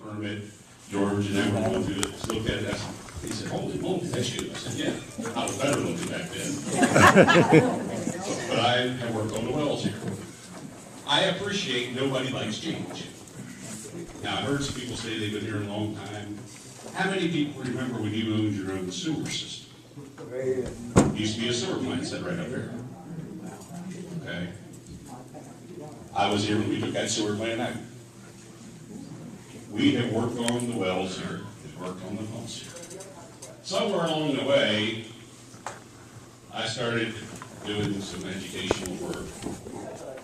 permit. George and everyone who looked at it, he said, holy moly, that's you. I said, yeah, I was better looking back then. But I have worked on the wells here. I appreciate nobody likes change. Now, I heard some people say they've been here a long time. How many people remember when you owned your own sewer system? Used to be a sewer plant set right up here. Okay. I was here when we took that sewer plant out. We have worked on the wells here, we've worked on the pumps here. Somewhere along the way, I started doing some educational work,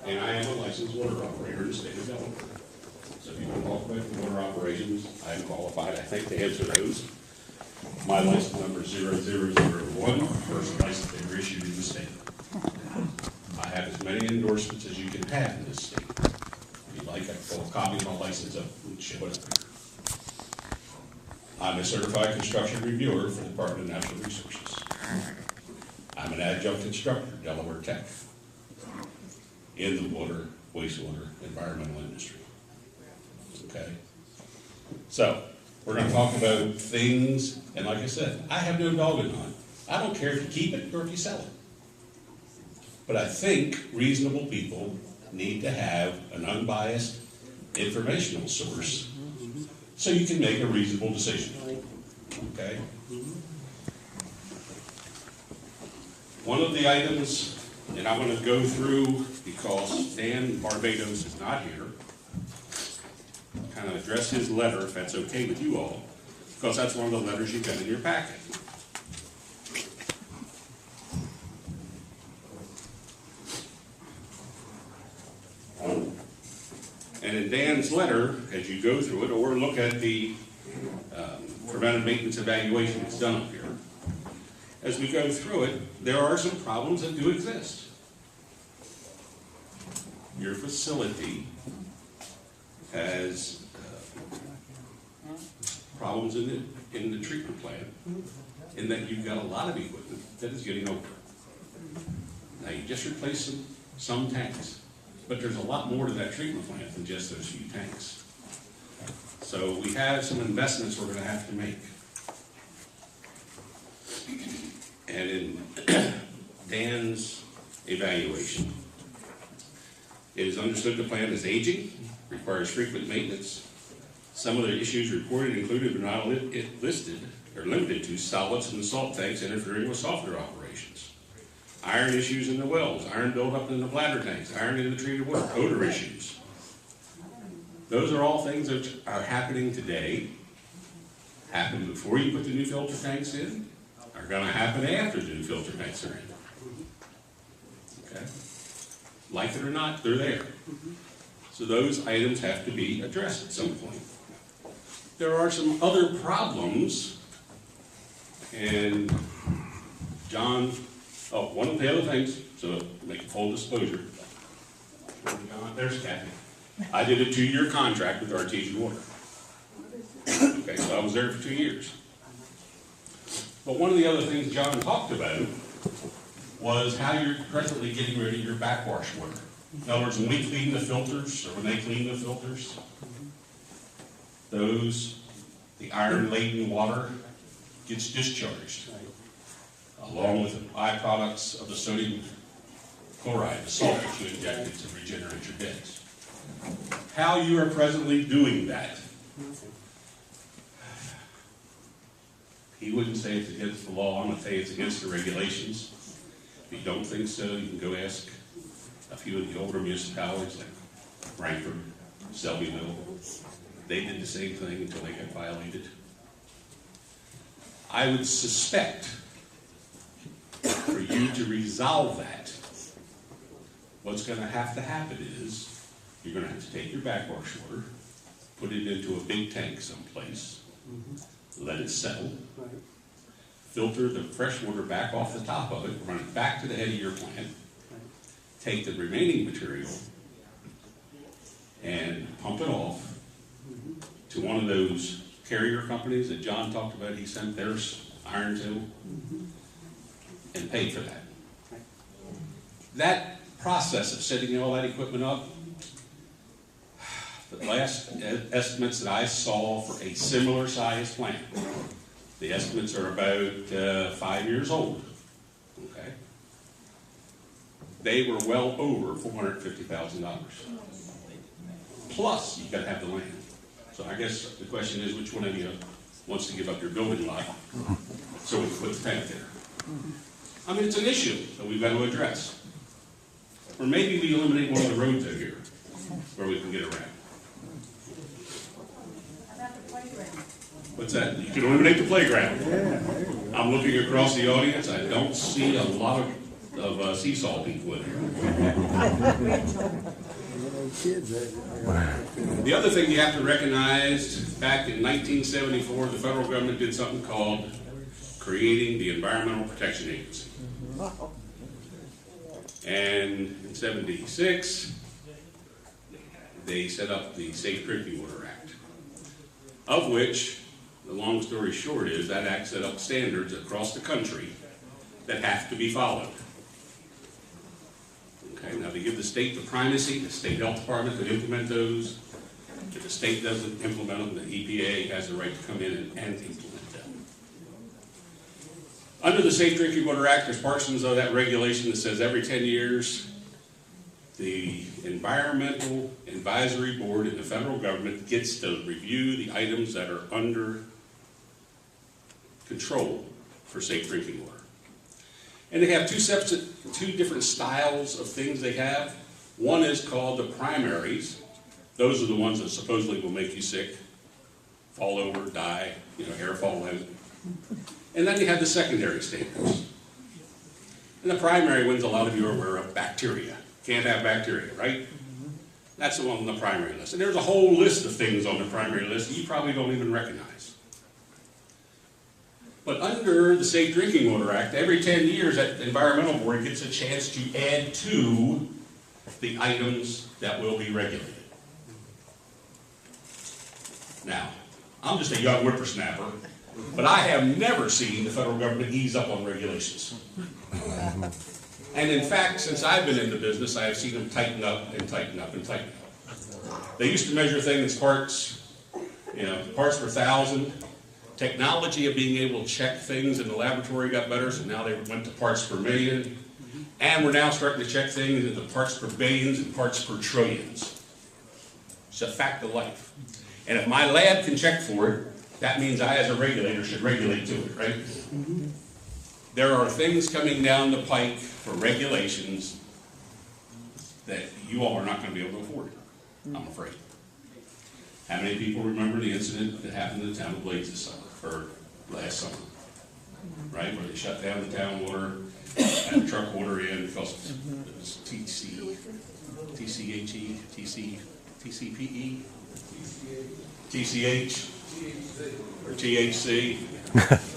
and I am a licensed water operator in the state of Delaware. So if you want to talk about water operations, I am qualified, I think, to answer those. My license number is 0001, first license ever issued in the state. I have as many endorsements as you can have in this state. If you'd like, I can pull a copy of my license up and show it up here. I'm a certified construction reviewer for the Department of Natural Resources. I'm an adjunct instructor, Delaware Tech, in the water, wastewater, environmental industry. Okay? So, we're going to talk about things, and like I said, I have no dog in the hunt. I don't care if you keep it or if you sell it. But I think reasonable people need to have an unbiased informational source so you can make a reasonable decision. Okay? One of the items, and I'm going to go through, because Dan Barbados is not here, kind of address his letter, if that's okay with you all, because that's one of the letters you've got in your packet. And in Dan's letter, as you go through it, or look at the preventive maintenance evaluation that's done up here, as we go through it, there are some problems that do exist. Your facility has problems in the treatment plant, in that you've got a lot of equipment that is getting older. Now, you just replaced some tanks, but there's a lot more to that treatment plant than just those few tanks. So we have some investments we're going to have to make. And in Dan's evaluation, it is understood the plant is aging, requires frequent maintenance. Some of the issues reported included but not listed or limited to solids and salt tanks interfering with softener operations. Iron issues in the wells, iron buildup in the bladder tanks, iron in the treated water, odor issues. Those are all things that are happening today, happened before you put the new filter tanks in, are going to happen after the new filter tanks are in. Okay? Like it or not, they're there. So those items have to be addressed at some point. There are some other problems, and John, one of the other things, so make full disclosure, there's Kathy. I did a 2-year contract with Artesian Water. Okay, so I was there for 2 years. But one of the other things John talked about was how you're presently getting rid of your backwash water. In other words, when we clean the filters, or when they clean the filters, the iron-laden water gets discharged, along with the byproducts of the sodium chloride, the salt that you injected to regenerate your beds. How you are presently doing that, he wouldn't say it's against the law. I'm going to say it's against the regulations. If you don't think so, you can go ask a few of the older municipalities like Frankfurt, Selbyville. They did the same thing until they got violated. I would suspect for you to resolve that, what's going to happen is you're going to have to take your backwash water, put it into a big tank someplace, let it settle, filter the fresh water back off the top of it, run it back to the head of your plant, take the remaining material and pump it off to one of those carrier companies that John talked about. He sent their iron to, and paid for that. That process of setting all that equipment up the last estimates that I saw for a similar size plant, the estimates are about 5 years old, okay? They were well over $450,000. Plus, you've got to have the land. So I guess the question is, which one of you wants to give up your building lot so we can put the plant there? I mean, it's an issue that we've got to address. Or maybe we eliminate one of the roads out here where we can get around. What's that? You can eliminate the playground. I'm looking across the audience. I don't see a lot of seesaw people in here. The other thing you have to recognize, back in 1974, the federal government did something called creating the Environmental Protection Agency. And in 76, they set up the Safe Drinking Water Act, of which, the long story short is, that act set up standards across the country that have to be followed. Okay, now they give the state the primacy, the state health department could implement those. If the state doesn't implement them, the EPA has the right to come in and implement them. Under the Safe Drinking Water Act, there's portions of that regulation that says every 10 years, the Environmental Advisory Board in the federal government gets to review the items that are under control for safe drinking water. And they have two different styles of things they have. One is called the primaries. Those are the ones that supposedly will make you sick, fall over, die, hair fall out. And then you have the secondary standards. And the primary ones, a lot of you are aware of bacteria. Can't have bacteria, right? That's the one on the primary list. And there's a whole list of things on the primary list that you probably don't even recognize. But under the Safe Drinking Water Act, every 10 years, that environmental board gets a chance to add to the items that will be regulated. Now, I'm just a young whippersnapper, but I have never seen the federal government ease up on regulations. And in fact, since I've been in the business, I have seen them tighten up and tighten up and tighten up. They used to measure things parts, parts per thousand. Technology of being able to check things in the laboratory got better, so now they went to parts per million. And we're now starting to check things into parts per billions and parts per trillions. It's a fact of life. And if my lab can check for it, that means I, as a regulator, should regulate to it, right? There are things coming down the pike for regulations that you all are not going to be able to afford, I'm afraid. How many people remember the incident that happened in the town of Blades this summer, or last summer, right? Where they shut down the town water, had the truck water in because it was TCHE, TCPE, TCH, or THC.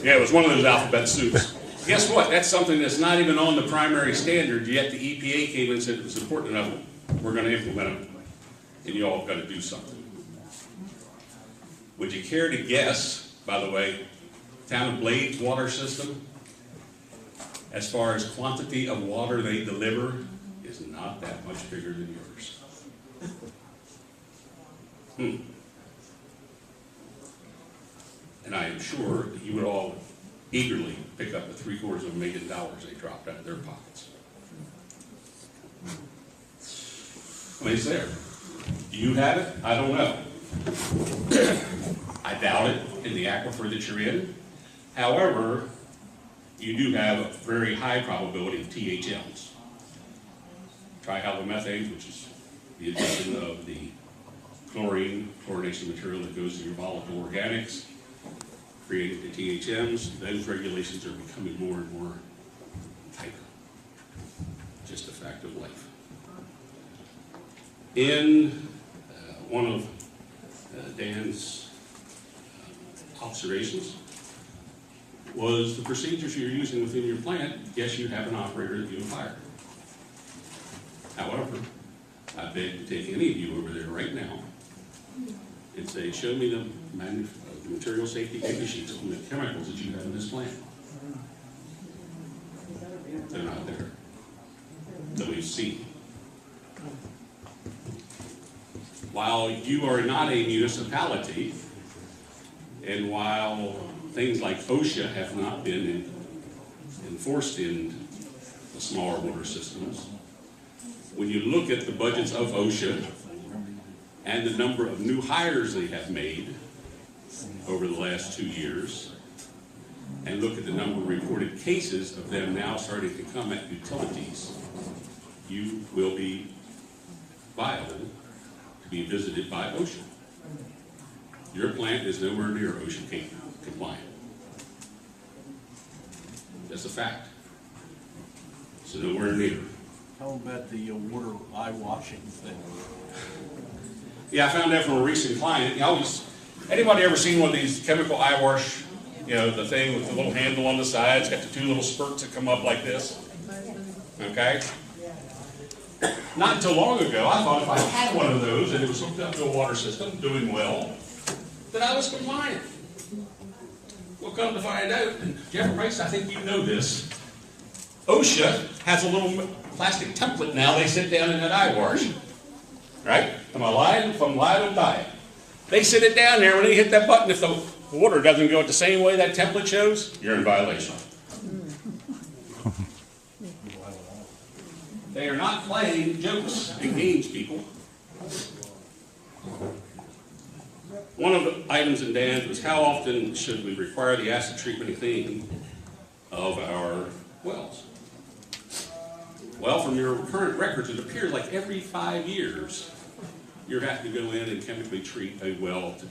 Yeah, it was one of those alphabet soups. Guess what? That's something that's not even on the primary standard, yet the EPA came in and said it was important enough, we're going to implement it, and you all have got to do something. Would you care to guess, by the way, town of Blades water system, as far as quantity of water they deliver, is not that much bigger than yours. And I am sure that you would all eagerly pick up the $750,000 they dropped out of their pockets. I mean, it's there. Do you have it? I don't know. I doubt it in the aquifer that you're in. However, you do have a very high probability of THMs. Trihalomethanes, which is the addition of the chlorination material that goes to your volatile organics, creating the THMs. Those regulations are becoming more and more tighter. Just a fact of life. In one of Dan's observations was the procedures you're using within your plant. Yes, you have an operator that you hire. However, I beg to take any of you over there right now and say, show me the material safety data sheets on the chemicals that you have in this plant. They're not there. That we've seen. Why while you are not a municipality, and while things like OSHA have not been enforced in the smaller water systems, when you look at the budgets of OSHA and the number of new hires they have made over the last 2 years, and look at the number of reported cases of them now starting to come at utilities, you will be viable to be visited by OSHA. Your plant is nowhere near OSHA compliant. That's a fact. So nowhere near. How about the water eye washing thing? Yeah, I found that from a recent client. Anybody ever seen one of these chemical eye wash, you know, the thing with the little handle on the side? It's got the 2 little spurts that come up like this. Okay? Not until long ago, I thought if I had one of those and it was hooked up to a water system, doing well, that I was compliant. Well, come to find out, and Jeff Price, I think you know this, OSHA has a little plastic template now they sit down in that eye wash. Right? Am I lying? If I'm lying, I'm dying. They sit it down there. When they hit that button, if the water doesn't go the same way that template shows, you're in violation. They are not playing jokes and games, people. One of the items in Dan's was how often should we require the acid treatment and cleaning of our wells? Well, from your current records, it appears like every 5 years, you're having to go in and chemically treat a well to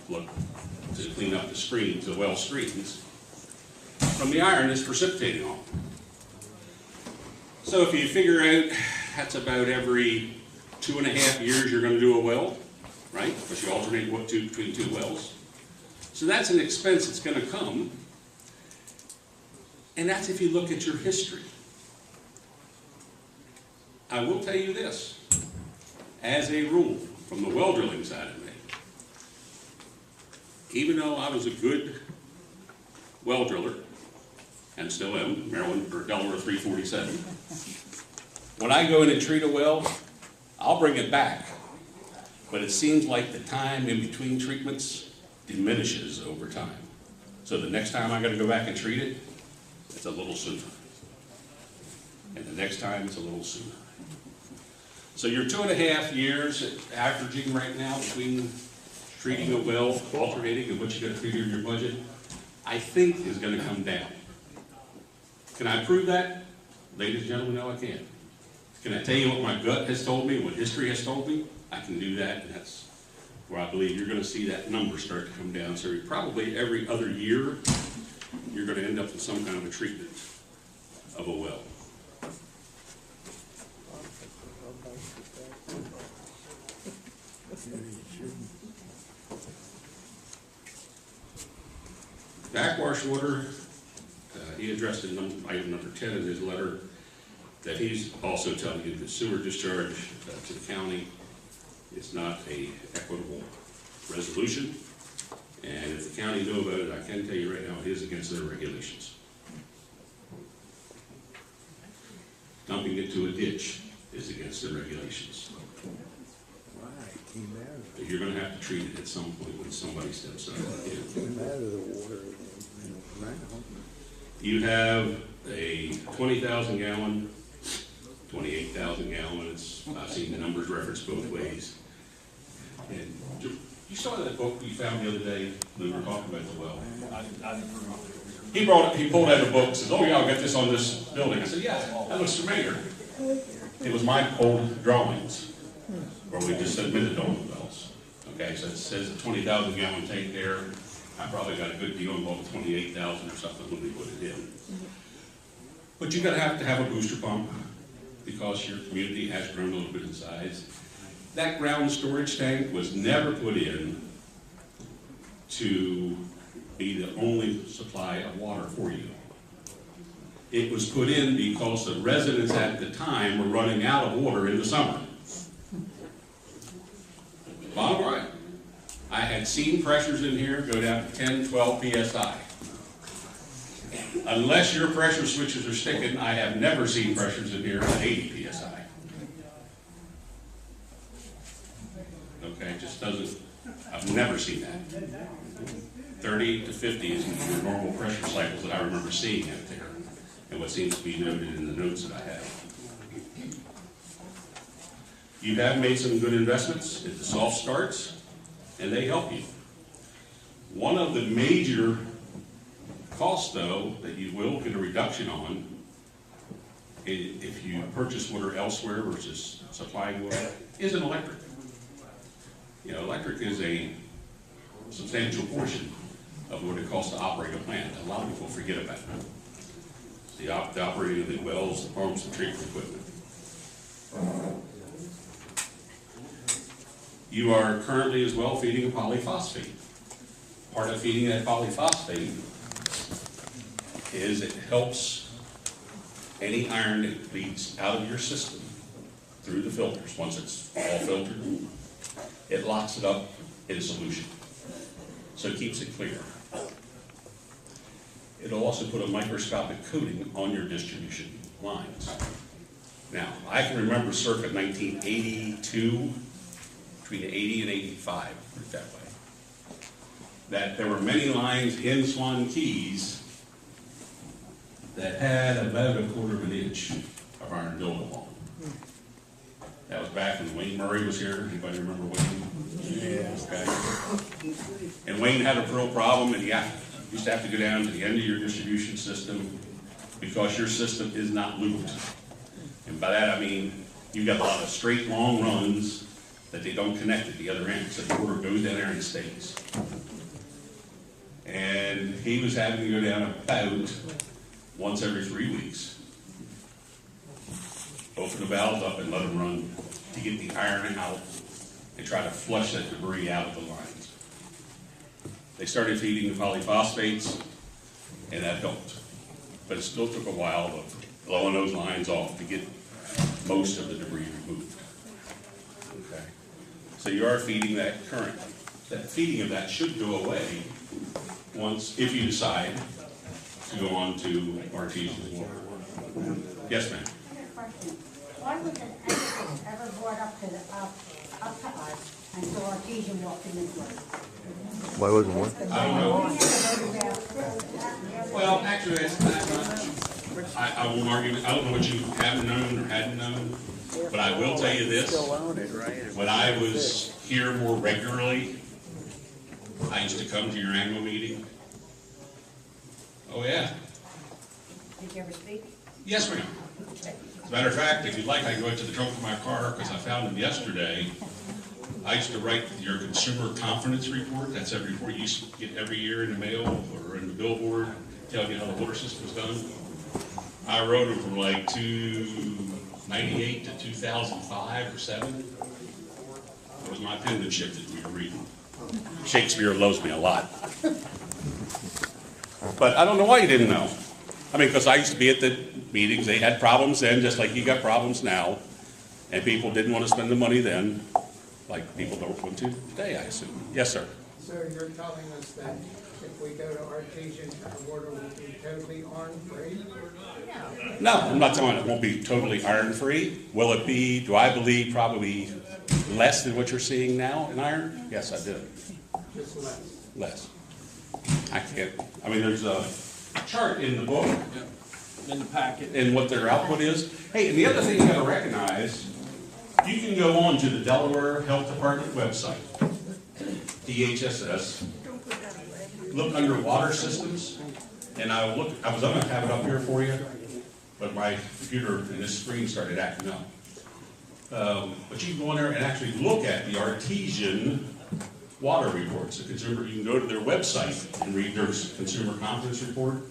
clean up the streams, the well streams, from the iron that's precipitating on. So if you figure out that's about every 2.5 years you're going to do a well, right? Because you alternate between 2 wells. So that's an expense that's going to come. And that's if you look at your history. I will tell you this, as a rule, from the well drilling side of me, even though I was a good well driller, and still am, Maryland or Delaware 347, when I go in and treat a well, I'll bring it back. But it seems like the time in between treatments diminishes over time. So the next time I got to go back and treat it, it's a little sooner. And the next time it's a little sooner. So your 2.5 years averaging right now between treating a well, alternating, and what you got to figure in your budget, I think is going to come down. Can I prove that? Ladies and gentlemen, no, I can't. Can I tell you what my gut has told me, what history has told me? I can do that, and that's where I believe you're going to see that number start to come down. So probably every other year, you're going to end up with some kind of a treatment of a well. Backwash water, he addressed in item number 10 in his letter that he's also telling you that sewer discharge to the county is not a equitable resolution. And if the county knew about it, I can tell you right now, it is against their regulations. Dumping it to a ditch is against their regulations. You're going to have to treat it at some point when somebody steps up. You have a 20,000 gallon, 28,000 gallon. I've seen the numbers referenced both ways. And you saw that book you found the other day when we were talking about the well. He pulled out a book and says, "Oh yeah, I'll get this on this building." I said, "Yeah, that looks familiar." It was my old drawings where we just submitted all the wells. Okay, so it says a 20,000 gallon tank there. I probably got a good deal on about 28,000 or something when we put it in. But you're going to have a booster pump because your community has grown a little bit in size. That ground storage tank was never put in to be the only supply of water for you. It was put in because the residents at the time were running out of water in the summer. Bottom line, I had seen pressures in here go down to 10, 12 psi. Unless your pressure switches are sticking, I have never seen pressures in here at 80 psi. Okay, it just Never seen that. 30 to 50 is your normal pressure cycles that I remember seeing out there, and what seems to be noted in the notes that I have. You have made some good investments at the soft starts, and they help you. One of the major costs, though, that you will get a reduction on if you purchase water elsewhere versus supplying water is an electric. You know, electric is a substantial portion of what it costs to operate a plant. A lot of people forget about it. The operating of the wells, the pumps, the treatment equipment. You are currently as well feeding a polyphosphate. Part of feeding that polyphosphate is it helps any iron that leaks out of your system through the filters. Once it's all filtered, it locks it up in a solution. So it keeps it clear. It'll also put a microscopic coating on your distribution lines. Now, I can remember circa 1982, between 80 and 85, put it that way, that there were many lines in SwannKeys that had about 1/4 of an inch of iron buildup on them. That was back when Wayne Murray was here. Anybody remember Wayne? Yeah. Okay. And Wayne had a real problem, and he used to have to go down to the end of your distribution system because your system is not looped. And by that I mean you've got a lot of straight, long runs that they don't connect at the other end, so the water goes down there and stays. And he was having to go down about once every 3 weeks. Open the valves up and let them run to get the iron out and try to flush that debris out of the lines. They started feeding the polyphosphates, and that helped. But it still took a while of blowing those lines off to get most of the debris removed. Okay. So you are feeding that current. That feeding of that should go away once, if you decide to go on to artesian water. Yes, ma'am. Why was it ever brought up to us until artesian walked in this way? Why wasn't what? I don't know. Well, actually, that's not much. I won't argue. I don't know what you have known or hadn't known, but I will tell you this. When I was here more regularly, I used to come to your annual meeting. Oh, yeah. Did you ever speak? Yes, ma'am. As a matter of fact, if you'd like, I can go into the trunk of my car because I found them yesterday. I used to write your consumer confidence report. That's a report you used to get every year in the mail or in the billboard, telling you how the water system's done. I wrote it from like 1998 to 2005 or 7. It was my penmanship that we were reading. Shakespeare loves me a lot. But I don't know why you didn't know. I mean, because I used to be at the meetings. They had problems then, just like you got problems now. And people didn't want to spend the money then, like people don't want to today, I assume. Yes, sir. So you're telling us that if we go to artesian, our water will be totally iron-free? No, I'm not telling it won't be totally iron-free. Will it be, do I believe, probably less than what you're seeing now in iron? Yes, I do. Just less? Less. I can't, I mean, there's a chart in the book In the packet. and what their output is. Hey, and the other thing you gotta recognize, you can go on to the Delaware Health Department website, DHSS, look under water systems, and I was gonna have it up here for you, but my computer and this screen started acting up. But you can go in there and actually look at the artesian water reports. The consumer, you can go to their website and read their consumer confidence report.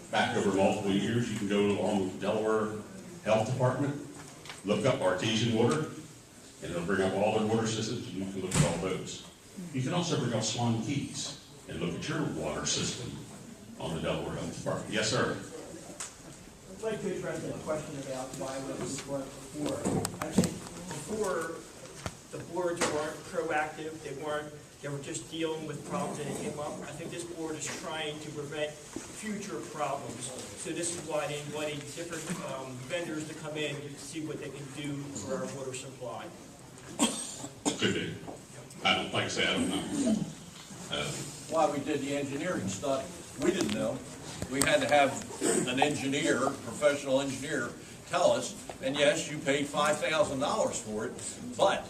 Back over multiple years, you can go along with the Delaware Health Department, look up artesian water, and it'll bring up all their water systems, and you can look at all those. You can also bring up SwannKeys and look at your water system on the Delaware Health Department. Yes, sir. I'd like to address that question about why it was brought before. I think before, the boards weren't proactive, they were just dealing with problems that came up. I think this board is trying to prevent future problems. So this is why they invited different vendors to come in to see what they can do for our water supply. Could be. like I say, I don't know. Why we did the engineering study. We didn't know. We had to have an engineer, professional engineer, tell us, and yes, you paid $5,000 for it, but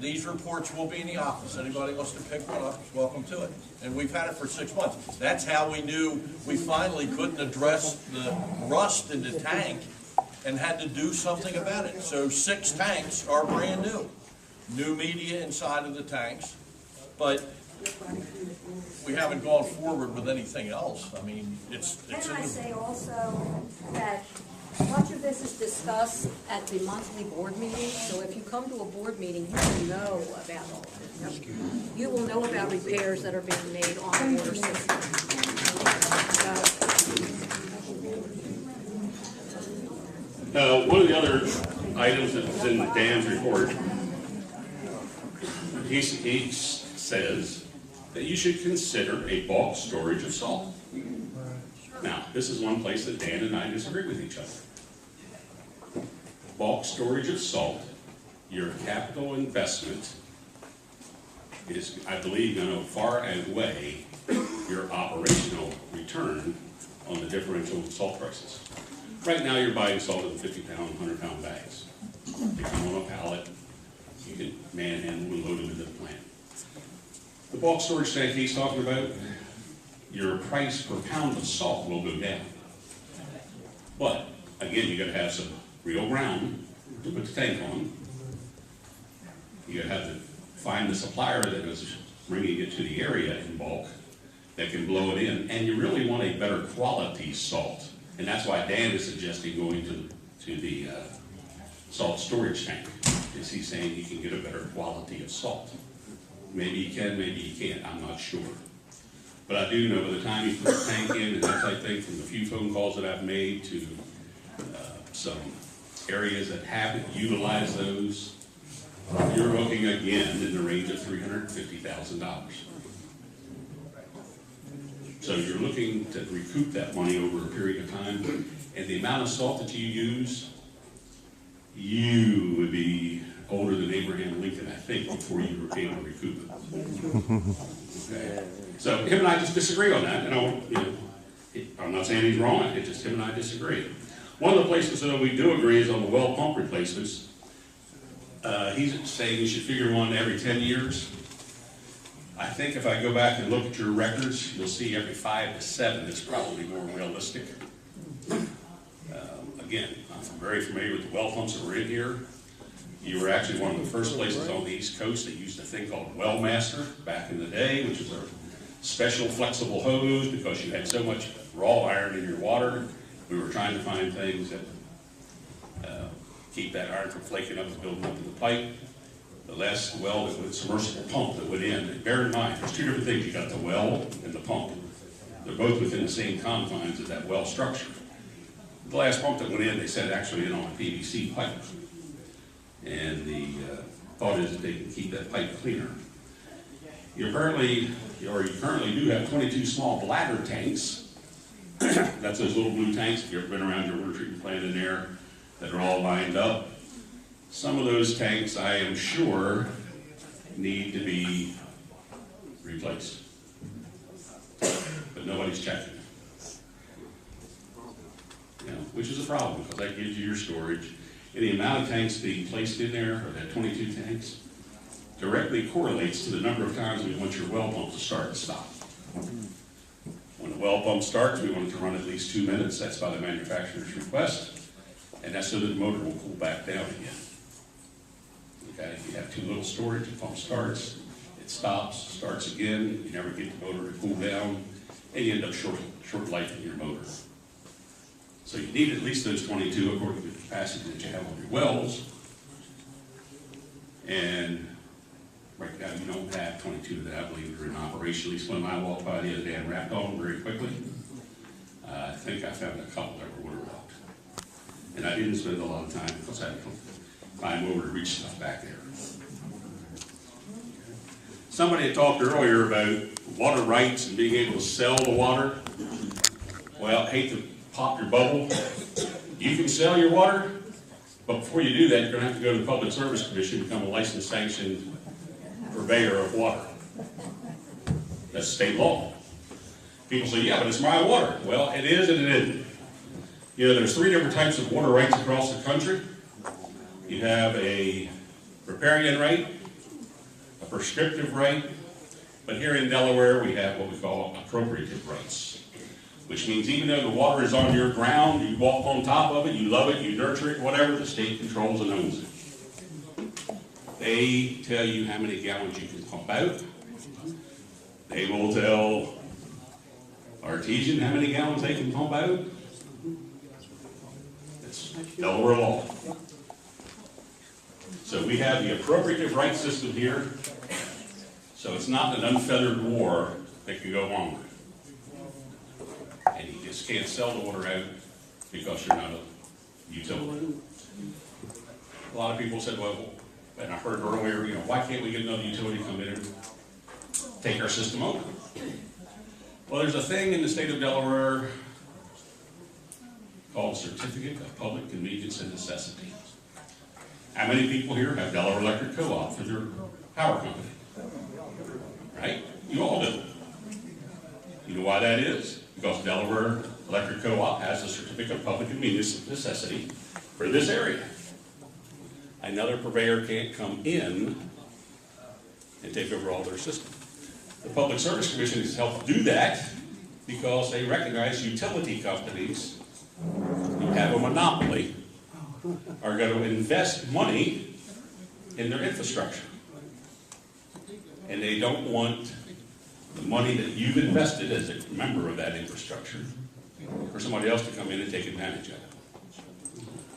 these reports will be in the office. Anybody wants to pick one up is welcome to it. And we've had it for 6 months. That's how we knew we finally couldn't address the rust in the tank and had to do something about it. So 6 tanks are brand new. New media inside of the tanks, but we haven't gone forward with anything else. I mean, it's. Can I say also that much of this is discussed at the monthly board meeting, so if you come to a board meeting, you will know about all this. You will know about repairs that are being made on the water system. One of the other items that was in Dan's report, he says that you should consider a bulk storage of salt. Now, this is one place that Dan and I disagree with each other. Bulk storage of salt, your capital investment is, I believe, going to far outweigh your operational return on the differential salt prices. Right now, you're buying salt in 50-pound, 100-pound bags. They come on a pallet. You can manhandle and load them into the plant. The bulk storage tank he's talking about, your price per pound of salt will go down. But, again, you gotta have some real ground to put the tank on. You gotta have to find the supplier that is bringing it to the area in bulk that can blow it in. And you really want a better quality salt. And that's why Dan is suggesting going to the salt storage tank. Is he's saying he can get a better quality of salt. Maybe he can, maybe he can't, I'm not sure. But I do know by the time you put the tank in and that type of thing, from the few phone calls that I've made to some areas that haven't utilized those, you're looking again in the range of $350,000. So you're looking to recoup that money over a period of time, and the amount of salt that you use, you would be older than Abraham Lincoln, I think, before you were able to recoup it. Okay. So him and I just disagree on that. I'm not saying he's wrong. It's just him and I disagree. One of the places that we do agree is on the well pump replacements. He's saying you should figure one every 10 years. I think if I go back and look at your records, you'll see every 5 to 7 is probably more realistic. Again, I'm very familiar with the well pumps that were in here. You were actually one of the first places on the East Coast that used a thing called Well Master back in the day, which was a special flexible hose because you had so much raw iron in your water. We were trying to find things that keep that iron from flaking up and building up in the pipe. The last well that was submersible pump that went in. And bear in mind, there's 2 different things. You got the well and the pump. They're both within the same confines of that well structure. The last pump that went in, they said actually in on a PVC pipe. And the thought is that they can keep that pipe cleaner. You currently do have 22 small bladder tanks. That's those little blue tanks, if you've ever been around your water treatment plant in there, that are all lined up. Some of those tanks, I am sure, need to be replaced. But nobody's checking. Which is a problem, because that gives you your storage. And the amount of tanks being placed in there, or that 22 tanks, directly correlates to the number of times we want your well pump to start and stop. When the well pump starts, we want it to run at least 2 minutes. That's by the manufacturer's request. And that's so that the motor will cool back down again. Okay, if you have too little storage, the pump starts, it stops, starts again, you never get the motor to cool down, and you end up short life in your motor. So you need at least those 22 according to the capacity that you have on your wells. And right now you don't have 22 that I believe are in operation. At least when I walked by the other day and wrapped on them very quickly, I think I found a couple that were waterlogged. And I didn't spend a lot of time because I had to climb over to reach stuff back there. Somebody had talked earlier about water rights and being able to sell the water. Well, I hate to pop your bubble. You can sell your water, but before you do that, you're going to have to go to the Public Service Commission, become a licensed, sanctioned purveyor of water. That's state law. People say, yeah, but it's my water. Well, it is and it isn't. You know, there's 3 different types of water rights across the country. You have a riparian right, a prescriptive right, but here in Delaware we have what we call appropriative rights, which means even though the water is on your ground, you walk on top of it, you love it, you nurture it, whatever, the state controls and owns it. They tell you how many gallons you can pump out. They will tell Artesian how many gallons they can pump out. It's Delaware law. So we have the appropriative rights system here. So it's not an unfettered war that can go on. And you just can't sell the water out because you're not a utility. A lot of people said, well, and I heard earlier, you know, why can't we get another utility come in and take our system over? Well, there's a thing in the state of Delaware called Certificate of Public Convenience and Necessity. How many people here have Delaware Electric Co-op for their power company? Right? You all do. You know why that is? Because Delaware Electric Co-op has a Certificate of Public Convenience and Necessity for this area. Another purveyor can't come in and take over all their system. The Public Service Commission has helped do that because they recognize utility companies who have a monopoly are going to invest money in their infrastructure. And they don't want the money that you've invested as a member of that infrastructure for somebody else to come in and take advantage of it.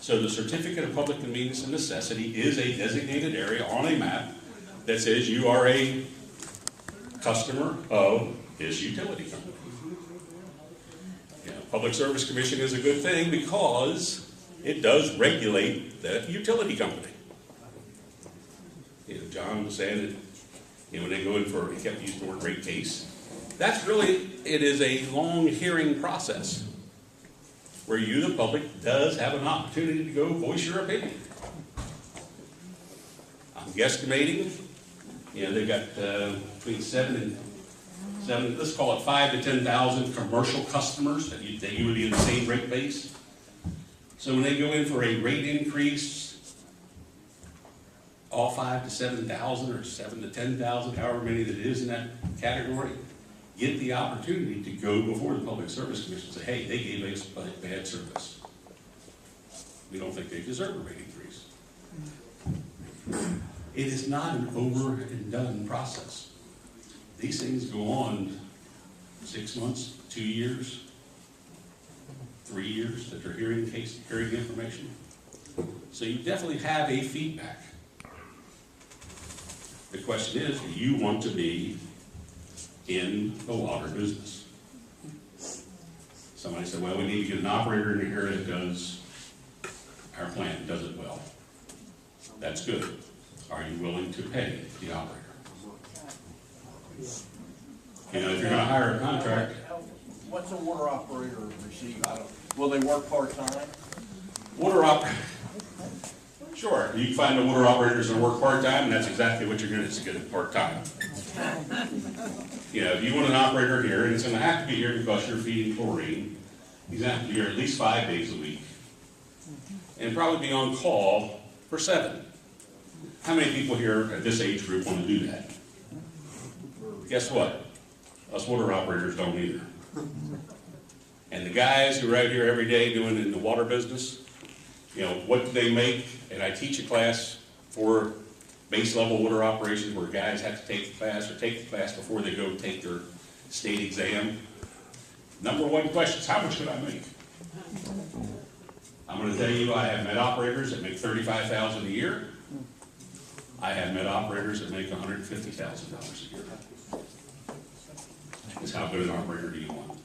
So the Certificate of Public Convenience and Necessity is a designated area on a map that says you are a customer of this utility company. You know, Public Service Commission is a good thing because it does regulate that utility company. You know, John was saying that, you know, when they go in for, he kept using the word rate case. That's really, it is a long hearing process where you, the public, does have an opportunity to go voice your opinion. I'm guesstimating, you know, they've got between 7, let's call it 5,000 to 10,000 commercial customers that you would be in the same rate base. So when they go in for a rate increase, all 5,000 to 7,000 or 7,000 to 10,000, however many that is in that category, get the opportunity to go before the Public Service Commission and say, hey, they gave us bad service. We don't think they deserve a rate increase. It is not an over and done process. These things go on 6 months, 2 years, 3 years that they're hearing information. So you definitely have a feedback. The question is, do you want to be in the water business? Somebody said, well, we need to get an operator in here that does our plant, does it well. That's good. Are you willing to pay the operator? You know, if you're going to hire a contract. What's a water operator receive? Will they work part-time? Water operator. Sure, you can find the water operators that work part-time, and that's exactly what you're going to get at part-time. You know, if you want an operator here, and it's going to have to be here because you're feeding chlorine, he's going to have to be here at least 5 days a week. And probably be on call for 7. How many people here at this age group want to do that? Guess what? Us water operators don't either. And the guys who are out here every day doing in the water business, you know, what do they make? And I teach a class for base level water operations where guys have to take the class before they go take their state exam. Number one question is, how much could I make? I'm going to tell you, I have met operators that make $35,000 a year. I have met operators that make $150,000 a year. That's how good an operator do you want?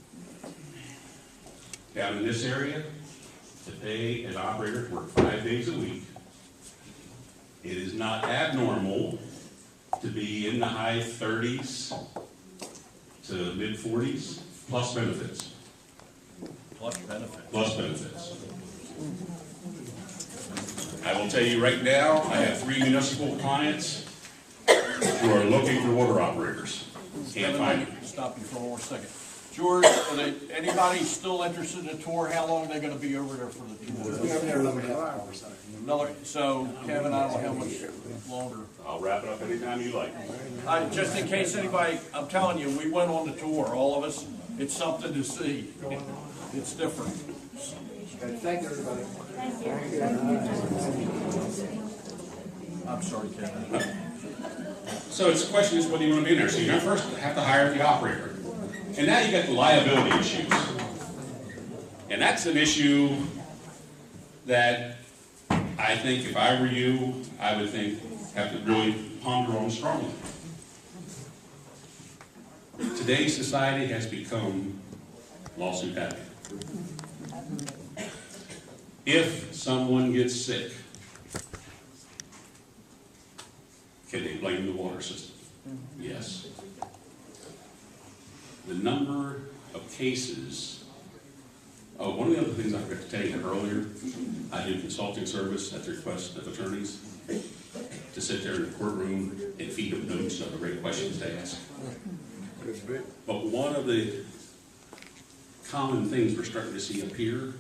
Down in this area, to pay an operator to work 5 days a week, it is not abnormal to be in the high 30s to mid 40s, plus benefits. Plus benefits. Plus benefits. I will tell you right now, I have 3 municipal clients who are looking for water operators. Can't find them. Stop you for one more second. George, anybody still interested in a tour? How long are they gonna be over there for the tour? So Kevin, I don't know how much longer. I'll wrap it up anytime you like. Just in case anybody, I'm telling you, we went on the tour, all of us. It's something to see. It's different. Thank you, everybody. I'm sorry, Kevin. So it's the question is, what do you want to be in there? So you're gonna first have to hire the operator. And now you got the liability issues. And that's an issue that I think if I were you, I would have to really ponder on strongly. Today's society has become lawsuit happy. If someone gets sick, can they blame the water system? Yes. The number of cases, one of the other things I forgot to tell you earlier, I do consulting service at the request of attorneys to sit there in the courtroom and feed them notes on the great questions they ask. But one of the common things we're starting to see appear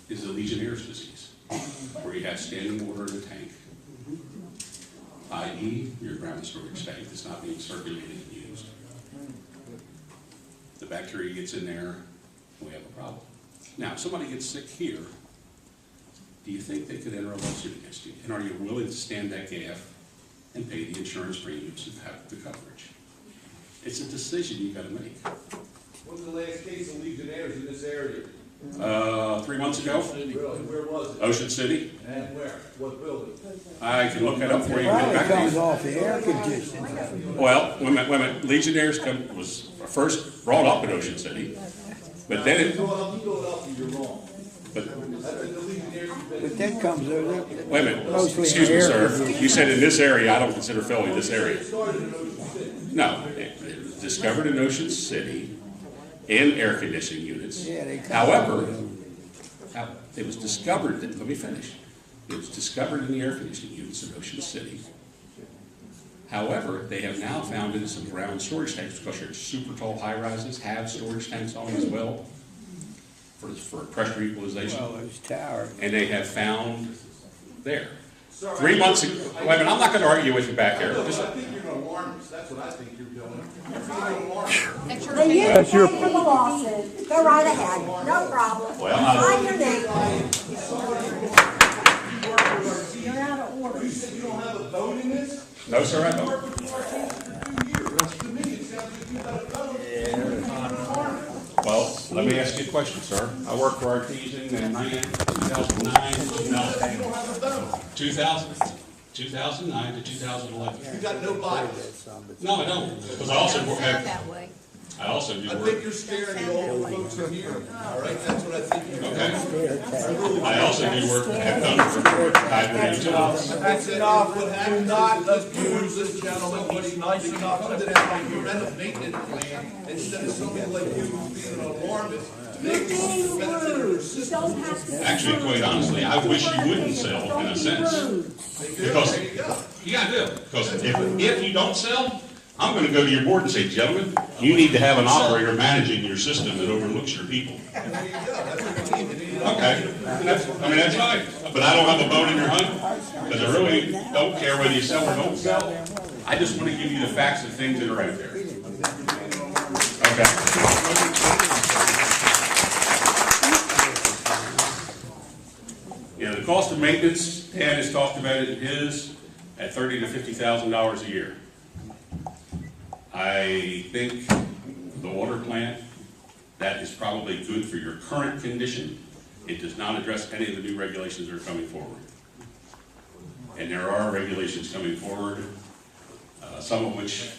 is the Legionnaire's disease, where you have standing water in a tank, i.e. your ground storage tank that's not being circulated and used. The bacteria gets in there, we have a problem. Now, if somebody gets sick here, do you think they could enter a lawsuit against you? And are you willing to stand that gap and pay the insurance premiums and have the coverage? It's a decision you gotta make. When's the last case of Legionnaires in this area? 3 months ago, Really? Where was it? Ocean City. And where? What building? I can look that up for you and get back to you. Off the air conditioning. Well, wait a minute. Legionnaires was first brought up in Ocean City, but then it, Philadelphia, you're wrong. but, The Legionnaires have been. But that comes over. wait a minute, Mostly excuse me, air sir. conditioning. You said in this area, I don't consider Philly this area. It started in Ocean City. No, it was discovered in Ocean City in air conditioning units. Yeah, they come However, it was discovered, let me finish. It was discovered in the air conditioning units in Ocean City. However, they have now found it in some ground storage tanks, because your super tall high rises have storage tanks on them as well for pressure equalization. Well, those towers. And they have found there. 3 months ago, wait a minute, I'm not gonna argue with you back here. I Just- think you're gonna alarm us. That's what I think you're doing. You're being alarmed. Then you can pay for the lawsuit. Go right ahead, no problem. Well, Sign your name. You're out of order. You said you don't have a vote in this? No, sir, I don't. Worked with RTs for 2 years. To me, it sounds like you got a vote. Well, let me ask you a question, sir. I worked for Artesian in 2009 to 2009 to 2011. You got no bias. No, I don't, because I also have, That way. I also do I think work, you're scaring the old folks in here. All right, that's what I think you're doing. okay. I also do work, have done for hybrid utilities. That's enough. Do not abuse this gentleman. He's nice enough. Come to that like preventive maintenance plan instead of somebody like you who's being an alarmist. You're being rude. You don't have to. Actually, quite honestly, I wish you wouldn't sell, in a sense. Because, yeah, I do. Because if you don't sell, I'm gonna go to your board and say, gentlemen, you need to have an operator managing your system that overlooks your people. Okay, that's fine, but I don't have a bone in your hunt, because I really don't care whether you sell or don't sell. I just want to give you the facts of things that are out there. Okay. You know, the cost of maintenance, Dan has talked about it in his, at $30,000 to $50,000 a year. I think the water plant, that is probably good for your current condition. It does not address any of the new regulations that are coming forward. And there are regulations coming forward, some of which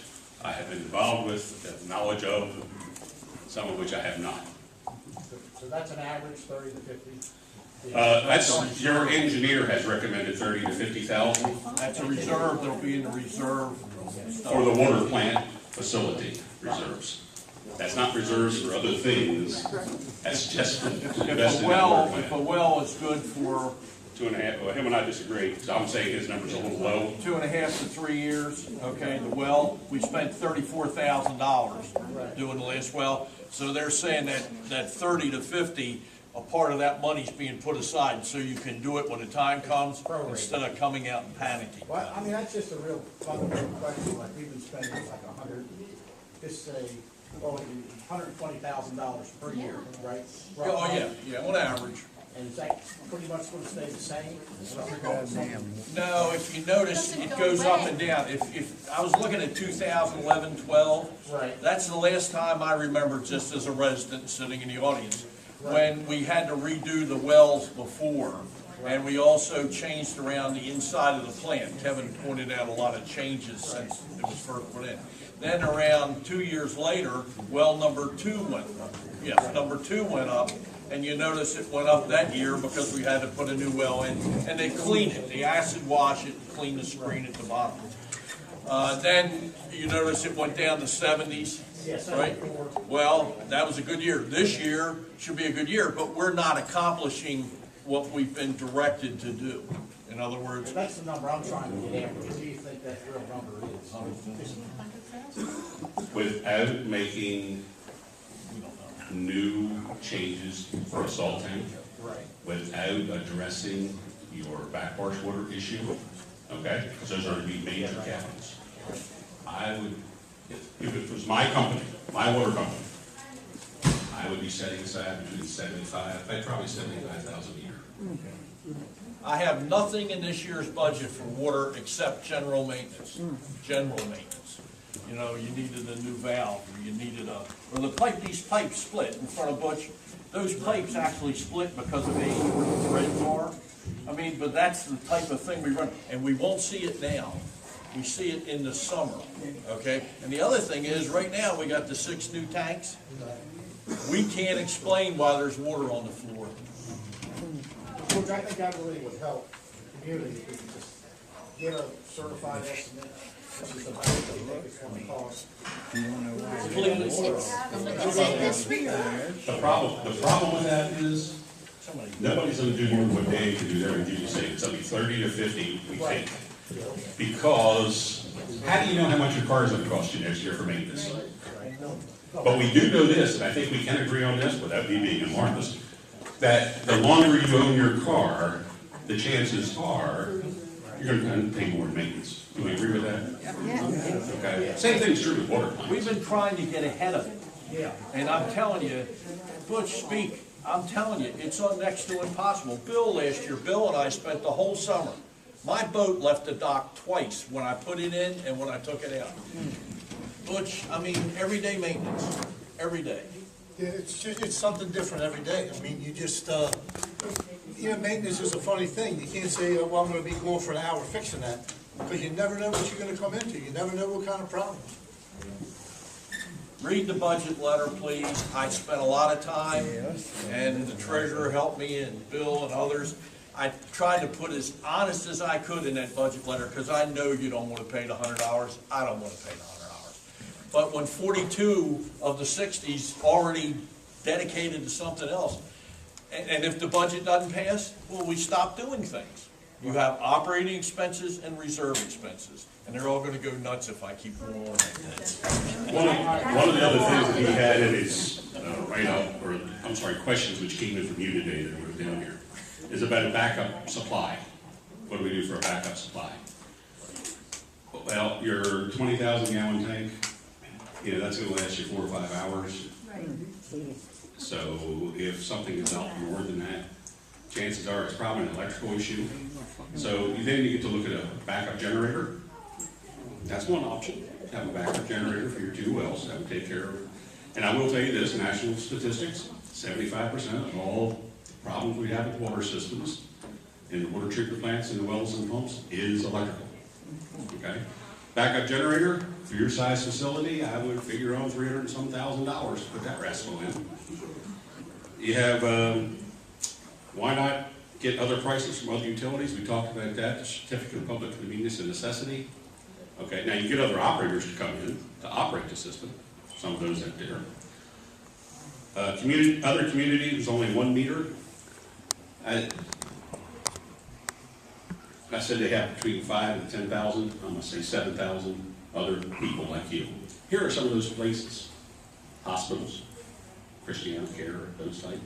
I have been involved with, have knowledge of, some of which I have not. So that's an average 30 to 50? That's, your engineer has recommended 30 to 50,000 That's a reserve. They'll be in the reserve. for the water plant facility reserves. That's not reserves for other things, that's just If invested a in the water well, plant. if a well is good for 2.5, well, him and I disagree, so I'm saying his number's a little low. 2.5 to 3 years, okay, the well, we spent $34,000 doing the last well, so they're saying that 30 to 50, a part of that money's being put aside, so you can do it when the time comes, instead of coming out and panicking. Well, I mean, that's just a real fundamental question, like, we've been spending like just say, $120,000 per year, right? Oh, yeah, on average. And is that pretty much gonna stay the same? No, if you notice, it goes up and down. If, I was looking at 2011, 12. Right. That's the last time I remember, just as a resident sitting in the audience, when we had to redo the wells before. And we also changed around the inside of the plant. Kevin pointed out a lot of changes since it was first put in. Then around 2 years later, well number 2 went up. Yes, number 2 went up. And you notice it went up that year because we had to put a new well in, and they cleaned it, they acid wash it, clean the screen at the bottom. Then you notice it went down to 70s, right? Well, that was a good year. This year should be a good year, but we're not accomplishing what we've been directed to do. In other words, That's the number I'm trying to get at, what do you think that real number is? Without making new changes for a salt tank, without addressing your backwash water issue, okay? Those are to be major capitals. I would, if it was my company, my water company, I would be setting aside between 75,000 a year. I have nothing in this year's budget for water except general maintenance, general maintenance. You know, you needed a new valve, or you needed or the pipe, these pipes split in front of Butch. Those pipes actually split because of age where the threads are. I mean, but that's the type of thing we run, and we won't see it now. We see it in the summer, okay? And the other thing is, right now, we got the 6 new tanks. We can't explain why there's water on the floor. George, I think that really would help the community, if we could just get a certified estimate. This is about what it's gonna cost. The problem with that is, nobody's gonna do more than what Dave can do there, and you just say it's gonna be 30 to 50, we think. Because, how do you know how much your car is gonna cost you next year for maintenance? But we do know this, and I think we can agree on this, without me being alarmist, that the longer you own your car, the chances are you're gonna pay more in maintenance. Do we agree with that? Okay. Same thing's true with water plants. We've been trying to get ahead of it. Yeah. And I'm telling you, Butch, I'm telling you, it's next to impossible. Bill last year, Bill and I spent the whole summer. My boat left the dock twice, when I put it in and when I took it out. Butch, I mean, everyday maintenance, every day. Yeah, it's something different every day. I mean, you just, maintenance is a funny thing. You can't say, oh, well, I'm gonna be going for an hour fixing that, because you never know what you're gonna come into. You never know what kind of problem. Read the budget letter, please. I spent a lot of time, and the treasurer helped me, and Bill and others. I tried to put as honest as I could in that budget letter, because I know you don't want to pay the $100. I don't want to pay the $100. But when 42 of the 60's already dedicated to something else, and if the budget doesn't pass, well, we stop doing things. You have operating expenses and reserve expenses, and they're all gonna go nuts if I keep going on like this. One of the other things that we had in his write-up, or I'm sorry, questions which came in from you today that were down here, is about a backup supply. What do we do for a backup supply? Well, your 20,000 gallon tank, that's gonna last you 4 or 5 hours. Right. So if something is out more than that, chances are it's probably an electrical issue. So then you get to look at a backup generator. That's one option. Have a backup generator for your 2 wells. That would take care of it. And I will tell you this, national statistics, 75% of all problems we have with water systems in the water treatment plants and the wells and pumps is electrical. Okay? Backup generator, for your size facility, I would figure on $300 and some thousand to put that rascal in. You have, why not get other prices from other utilities? We talked about that, the certificate of public convenience and necessity. Okay, now you get other operators to come in to operate the system. Some of those out there. Other communities, there's only 1 meter. I said they have between 5 and 10,000, I'm gonna say 7,000 other people like you. Here are some of those places. Hospitals, Christiana Care, those type.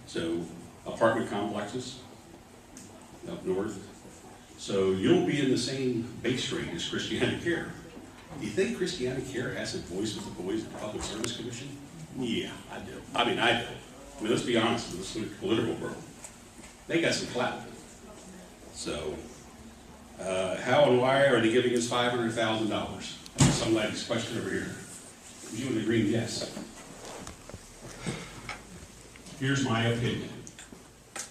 So apartment complexes up north. So you'll be in the same base rate as Christiana Care. Do you think Christiana Care has a voice with the boys in the Public Service Commission? Yeah, I do. I mean, let's be honest, let's look at the political world. They got some clout. So, how and why are they giving us $500,000? That's some lady's question over here. You would agree, yes. Here's my opinion.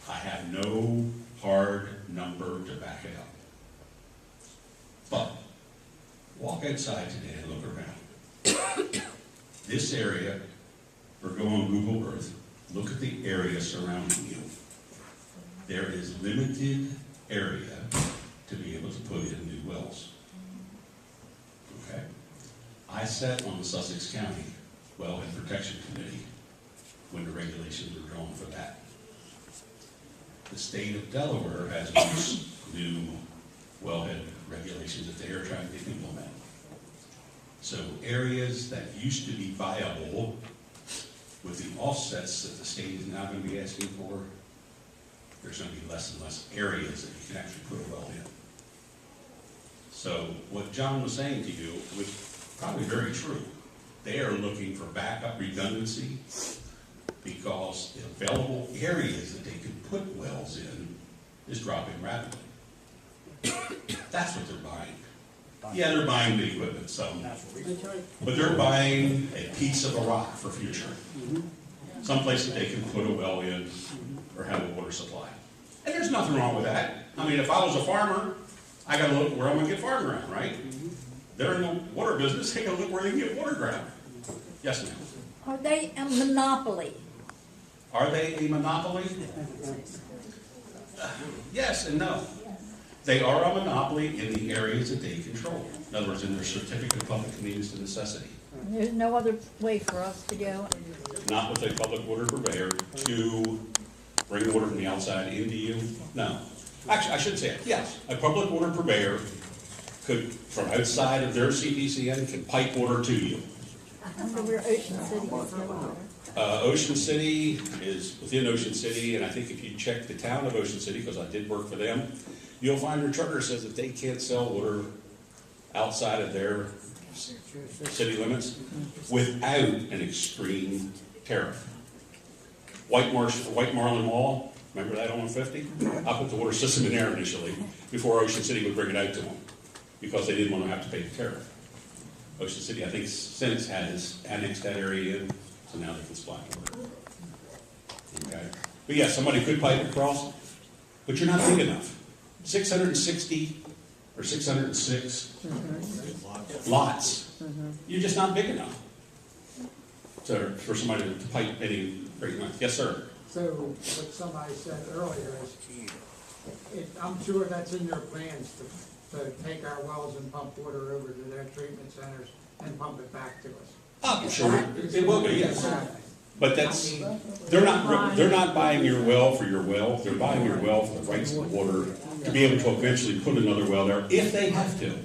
I have no hard number to back it up. But, walk outside today and look around. This area, or go on Google Earth, look at the area surrounding you. There is limited area to be able to put in new wells. Okay? I sat on the Sussex County Wellhead Protection Committee when the regulations were drawn for that. The state of Delaware has new wellhead regulations that they are trying to implement. So areas that used to be viable with the offsets that the state is now going to be asking for, there's going to be less and less areas that you can actually put a well in. So what John was saying to you was probably very true. They are looking for backup redundancy because the available areas that they can put wells in is dropping rapidly. That's what they're buying. Yeah, they're buying the equipment, some, but they're buying a piece of a rock for future. Someplace that they can put a well in or have a water supply. And there's nothing wrong with that. I mean, if I was a farmer, I gotta look where I'm gonna get farm ground, right? They're in the water business, they gotta look where they can get water ground. Yes, ma'am. Are they a monopoly? Are they a monopoly? Yes and no. They are a monopoly in the areas that they control. In other words, in their certificate of public convenience and necessity. There's no other way for us to go. Not with a public water purveyor to bring water from the outside into you. No. Actually, I should say it. Yes. A public water purveyor could, from outside of their CPCN, can pipe water to you. I wonder where Ocean City is. Ocean City is within Ocean City, and I think if you check the town of Ocean City, because I did work for them, you'll find their charter says that they can't sell water outside of their city limits without an extreme tariff. White Marlin Mall, remember that on 150? I put the water system in there initially before Ocean City would bring it out to them because they didn't want to have to pay the tariff. Ocean City, I think, since has annexed that area in, so now they can supply water. Okay, but yeah, somebody could pipe across, but you're not big enough. 660 or 606 lots. You're just not big enough for somebody to pipe any great length. Yes, sir. So what somebody said earlier is, I'm sure that's in their plans to take our wells and pump water over to their treatment centers and pump it back to us. I'm sure it will be, yes. But that's, they're not buying your well for your well. They're buying your well for the rights of the water to be able to eventually put another well there if they have to.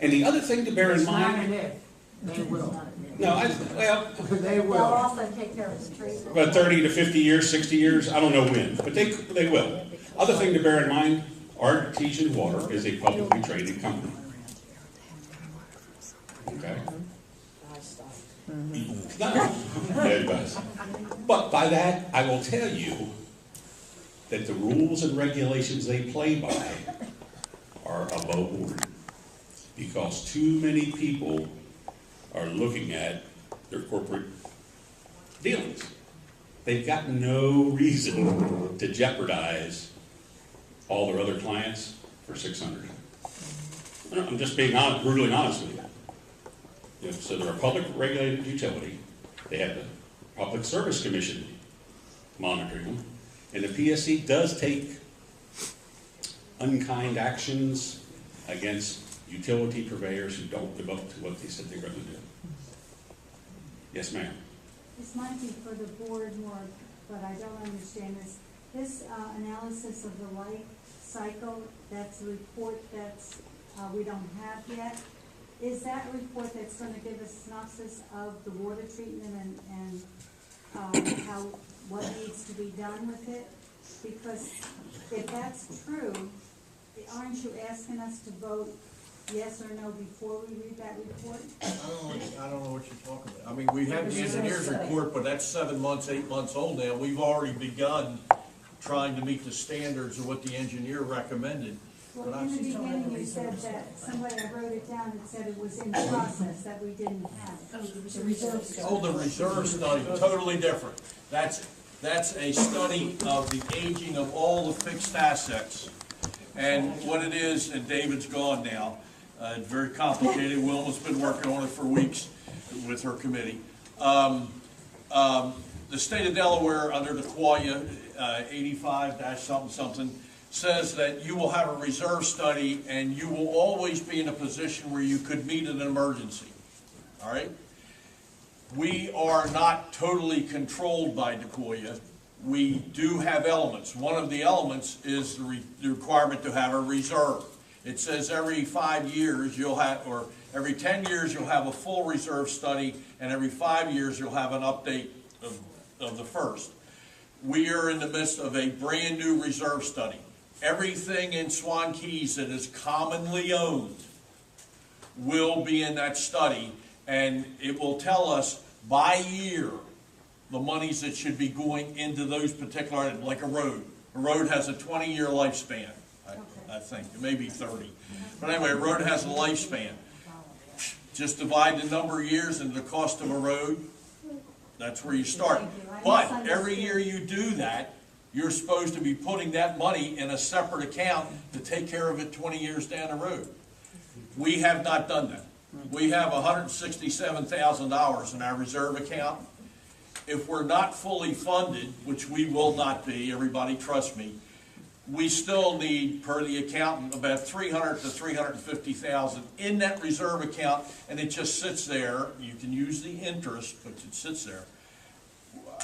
And the other thing to bear in mind. They will. No, They They'll will. also take care of the trees. about 30 to 50 years, 60 years, I don't know when, but they will. Other thing to bear in mind, Artesian Water is a publicly traded company. Okay? No, yeah, it does. But by that, I will tell you that the rules and regulations they play by are above board. Because too many people are looking at their corporate dealings. They've got no reason to jeopardize all their other clients for 600. I'm just being honest, brutally honest with you. So they're a public regulated utility. They have the Public Service Commission monitoring them. And the PSC does take unkind actions against utility purveyors who don't live up to what they said they're going to do. Yes, ma'am. This might be for the board more, but I don't understand this. This analysis of the life cycle, that's a report that's, we don't have yet. Is that a report that's gonna give a synopsis of the water treatment and how, what needs to be done with it? Because if that's true, aren't you asking us to vote yes or no before we read that report? I don't know what you're talking about. I mean, we have the engineer's report, but that's 7 months, 8 months old now. We've already begun trying to meet the standards of what the engineer recommended. But Well, in the beginning, you said that, somebody, I wrote it down, it said it was in process, that we didn't have. The reserve study. Oh, the reserve study, totally different. That's a study of the aging of all the fixed assets. And what it is, and David's gone now, it's very complicated. Wilma's been working on it for weeks with her committee. The state of Delaware, under the Qualia 85-something, says that you will have a reserve study and you will always be in a position where you could meet an emergency. All right? We are not totally controlled by Decoya. We do have elements. One of the elements is the requirement to have a reserve. It says every 5 years you'll have, or every 10 years you'll have a full reserve study, and every 5 years you'll have an update of the first. We are in the midst of a brand new reserve study. Everything in SwannKeys that is commonly owned will be in that study, and it will tell us by year the monies that should be going into those particular items, like a road. A road has a 20-year lifespan, I think, it may be 30. But anyway, a road has a lifespan. Just divide the number of years into the cost of a road, that's where you start. But every year you do that, you're supposed to be putting that money in a separate account to take care of it 20 years down the road. We have not done that. We have $167,000 in our reserve account. If we're not fully funded, which we will not be, everybody trust me, we still need, per the accountant, about $300,000 to $350,000 in that reserve account, and it just sits there. You can use the interest, but it sits there.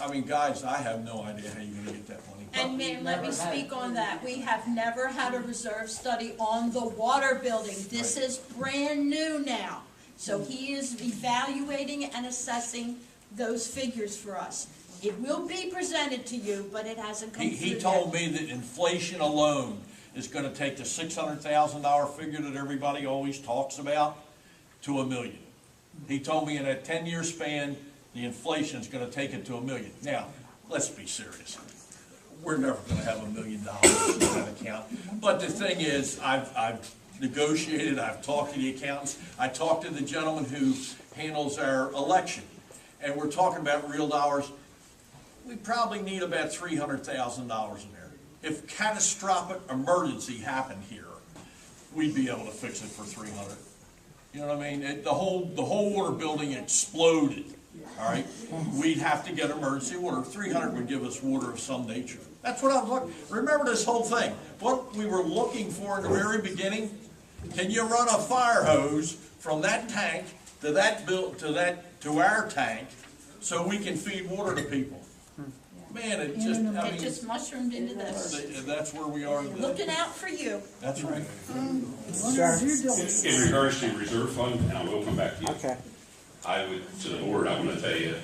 I mean, guys, I have no idea how you're going to get that money. And ma'am, let me speak on that. We have never had a reserve study on the water building. This is brand new now. So he is evaluating and assessing those figures for us. It will be presented to you, but it hasn't come through He told me that inflation alone is going to take the $600,000 figure that everybody always talks about to $1 million. He told me in a 10-year span, the inflation is going to take it to $1 million. Now, let's be serious. We're never going to have $1 million in that account. But the thing is, I've negotiated, I've talked to the accountants, I talked to the gentleman who handles our election, and we're talking about real dollars. We probably need about $300,000 in there. If catastrophic emergency happened here, we'd be able to fix it for $300,000. You know what I mean? The whole water building exploded. All right, we'd have to get emergency water. 300 would give us water of some nature. That's what I was looking. Remember this whole thing. What we were looking for in the very beginning. Can you run a fire hose from that tank to to our tank, so we can feed water to people? Man, it just, I mean, it just mushroomed into this. That's where we are. Looking out for you. That's right. In regards to reserve fund, and I will come back to you. Okay. I would, to the board, I want to tell you,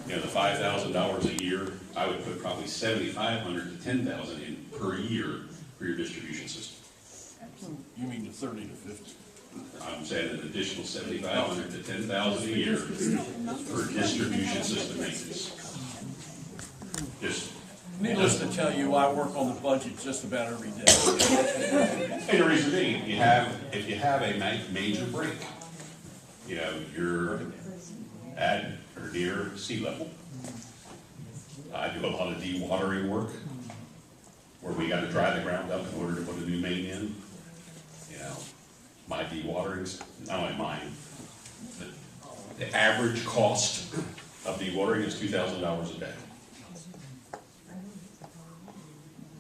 the $5,000 a year, I would put probably $7,500 to $10,000 in per year for your distribution system. You mean the 30 to 50? I'm saying an additional $7,500 to $10,000 a year for distribution system maintenance. Just, Needless to tell you, I work on the budget just about every day. and the reason being, if you have a major break, you're at or near sea level. I do a lot of dewatering work where we got to dry the ground up in order to put a new main in. My dewatering's not only mine. The average cost of dewatering is $2,000 a day.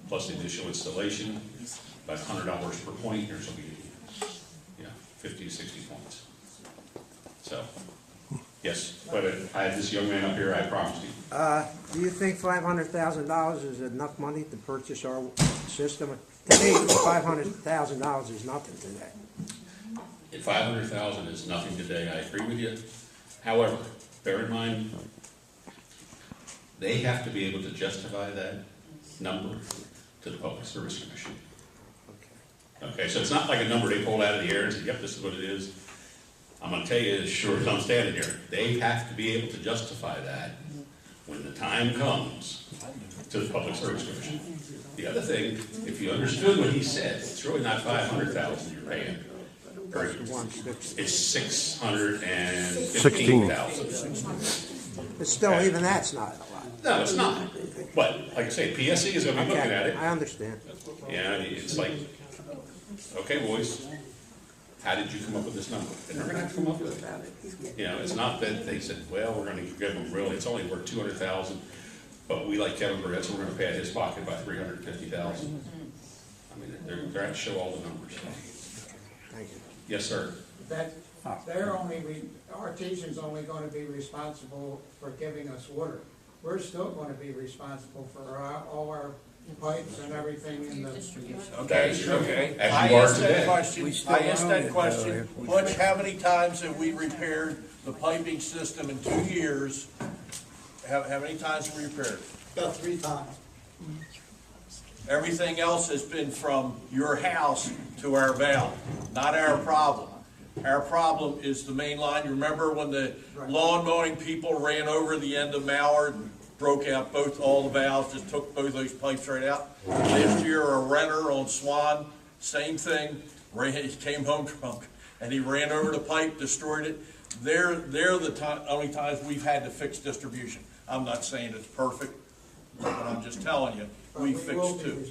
Plus the additional installation, about $100 per point. Here's what we do. 50 to 60 points. So, yes, but I had this young man up here, I promised you. Do you think $500,000 is enough money to purchase our system. To me, $500,000 is nothing today. If 500,000 is nothing today, I agree with you. However, bear in mind, they have to be able to justify that number to the Public Service Commission. Okay, so it's not like a number they pulled out of the air and said, yep, this is what it is. I'm gonna tell you as sure as I'm standing here, they have to be able to justify that when the time comes to the Public Service Commission. The other thing, if you understood what he said, it's really not 500,000 you're paying. It's 615,000. But still, even that's not a lot. No, it's not. But like I say, PSC is gonna be looking at it. I understand. Yeah, it's like, okay, boys, how did you come up with this number? And they're gonna have to come up with it. You know, it's not that they said, well, we're gonna give them really, it's only worth 200,000, but we like Kevin Burdette, so we're gonna pay out his pocket by 350,000. I mean, they're trying to show all the numbers. Thank you. Yes, sir. That, Artesian's only gonna be responsible for giving us water. We're still gonna be responsible for all our pipes and everything in the. Okay, okay. As I you are asked that today. question, I asked that question, Butch, how many times have we repaired the piping system in 2 years? How many times have we repaired? About 3 times. Everything else has been from your house to our valve, not our problem. Our problem is the main line. You remember when the lawn mowing people ran over the end of Mallard and broke out all the valves, just took both those pipes right out? Last year, a renter on Swan, same thing, he came home drunk, and he ran over the pipe, destroyed it. They're the only times we've had to fix distribution. I'm not saying it's perfect, but I'm just telling you, we fixed too.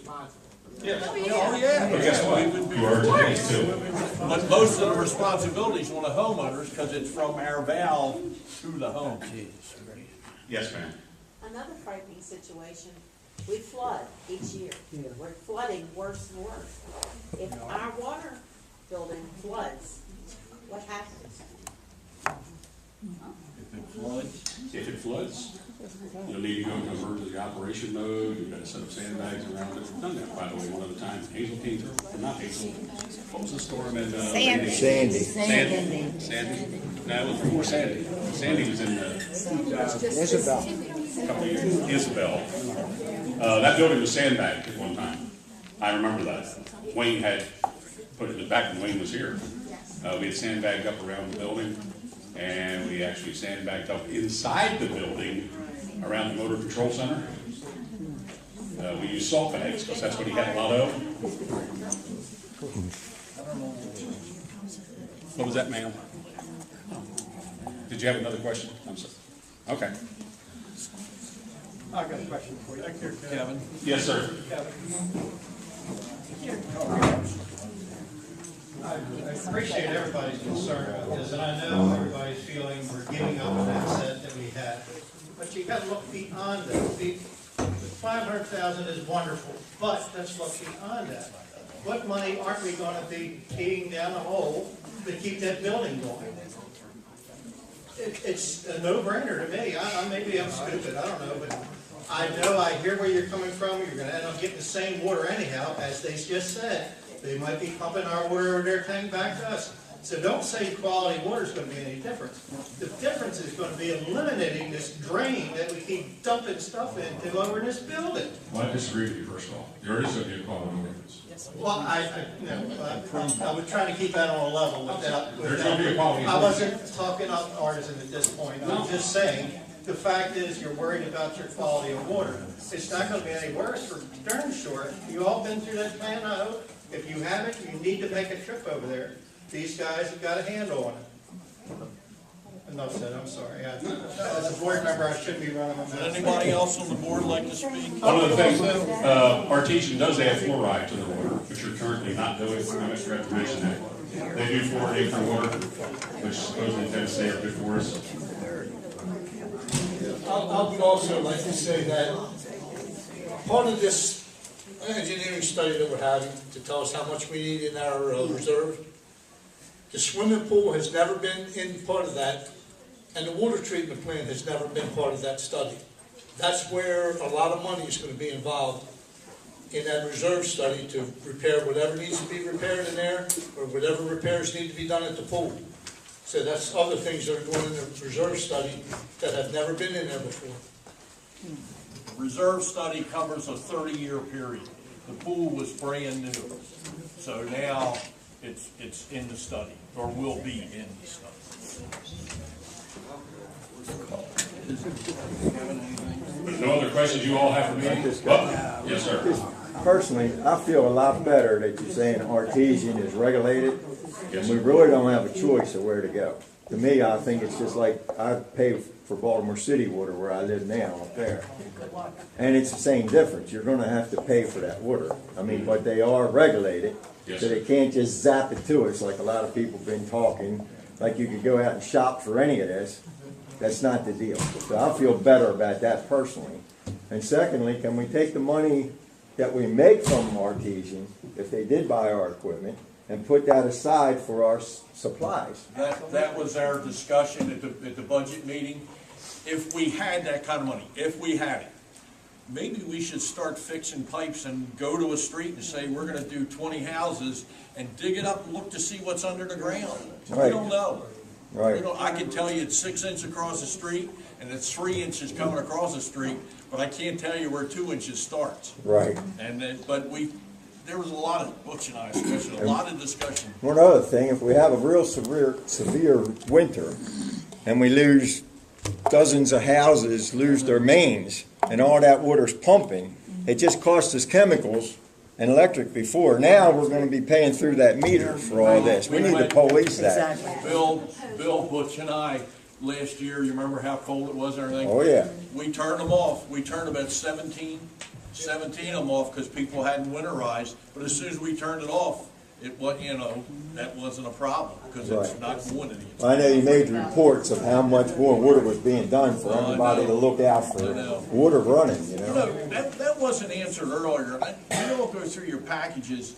Yes. Oh, yeah. But guess what? You are today too. But most of the responsibility is on the homeowners because it's from our valve to the home. Yes, ma'am. Another frightening situation, we flood each year. We're flooding worse and worse. If our water building floods, what happens? If it floods, you'll need to go into emergency operation mode. You've got to set up sandbags around it. We've done that, by the way, one other time. Not Hazel. What was the storm in? Sandy. Sandy. No, it was before Sandy. Sandy was in Isabel. Isabel. That building was sandbagged at one time. I remember that. Wayne had put it back when Wayne was here. We had sandbagged up around the building, and we actually sandbagged up inside the building around the motor control center. We used salt bags because that's what he had a lot of. What was that, ma'am? Did you have another question? I'm sorry. Okay. I got a question for you. Back here, Kevin. Yes, sir. I appreciate everybody's concern about this, and I know everybody's feeling we're giving up an asset that we had. But you gotta look beyond that. The 500,000 is wonderful, but let's look beyond that. What money aren't we gonna be peeing down the hole to keep that building going? It's a no-brainer to me. Maybe I'm stupid, I don't know, but I know I hear where you're coming from. You're gonna end up getting the same water anyhow, as they just said. They might be pumping our water over their tank back to us. So don't say quality water is going to be any different. The difference is going to be eliminating this drain that we keep dumping stuff into over in this building. Well, I disagree with you, first of all. There is a quality difference. Well, I was trying to keep that on a level without. There's going to be a quality I difference. wasn't talking up artisan at this point. I'm just saying, the fact is you're worried about your quality of water. It's not going to be any worse for darn sure. You all been through that plant, I hope. If you haven't, you need to make a trip over there. These guys have got a handle on it. Enough said, I'm sorry. As a board member, I shouldn't be running my mouth. Would anybody else on the board like to speak? One of the things, Artesian does add fluoride to the water, which you're currently not doing. I must mention that. They do fluoridate for water, which supposedly tends to stay good for us. I would also like to say that part of this engineering study that we're having to tell us how much we need in our reserve, the swimming pool has never been in part of that, and the water treatment plant has never been part of that study. That's where a lot of money is going to be involved in that reserve study to repair whatever needs to be repaired in there, or whatever repairs need to be done at the pool. So that's other things that are going in the reserve study that have never been in there before. The reserve study covers a 30-year period. The pool was brand new, so now it's in the study, or will be in the study. There's no other questions you all have for me? Yes, sir. Personally, I feel a lot better that you're saying artesian is regulated, and we really don't have a choice of where to go. To me, I think it's just like I pay for Baltimore City water where I live now up there. And it's the same difference. You're gonna have to pay for that water. I mean, but they are regulated, so they can't just zap it to us like a lot of people have been talking, like you could go out and shop for any of this. That's not the deal. So I feel better about that personally. And secondly, can we take the money that we make from artesian, if they did buy our equipment, and put that aside for our supplies? That was our discussion at the budget meeting. If we had that kind of money, if we had it, maybe we should start fixing pipes and go to a street and say, we're gonna do 20 houses and dig it up and look to see what's under the ground. We Right. don't know. Right. We don't, I can tell you it's 6 inches across the street and it's 3 inches coming across the street, but I can't tell you where 2 inches starts. Right. And then, but there was a lot of, Butch and I especially, a lot of discussion. One other thing, if we have a real severe winter, and we lose dozens of houses, lose their mains, and all that water's pumping, it just costs us chemicals and electric before. Now we're gonna be paying through that meter for all this. We need to police that. Bill, Butch and I, last year, you remember how cold it was and everything? Oh, yeah. We turned them off. We turned about 17 of them off because people hadn't winterized. But as soon as we turned it off, it was, that wasn't a problem because it's Right. not going to the. I know you made reports of how much more water was being done for everybody to look out for water running, you know? That wasn't answered earlier. You all go through your packages.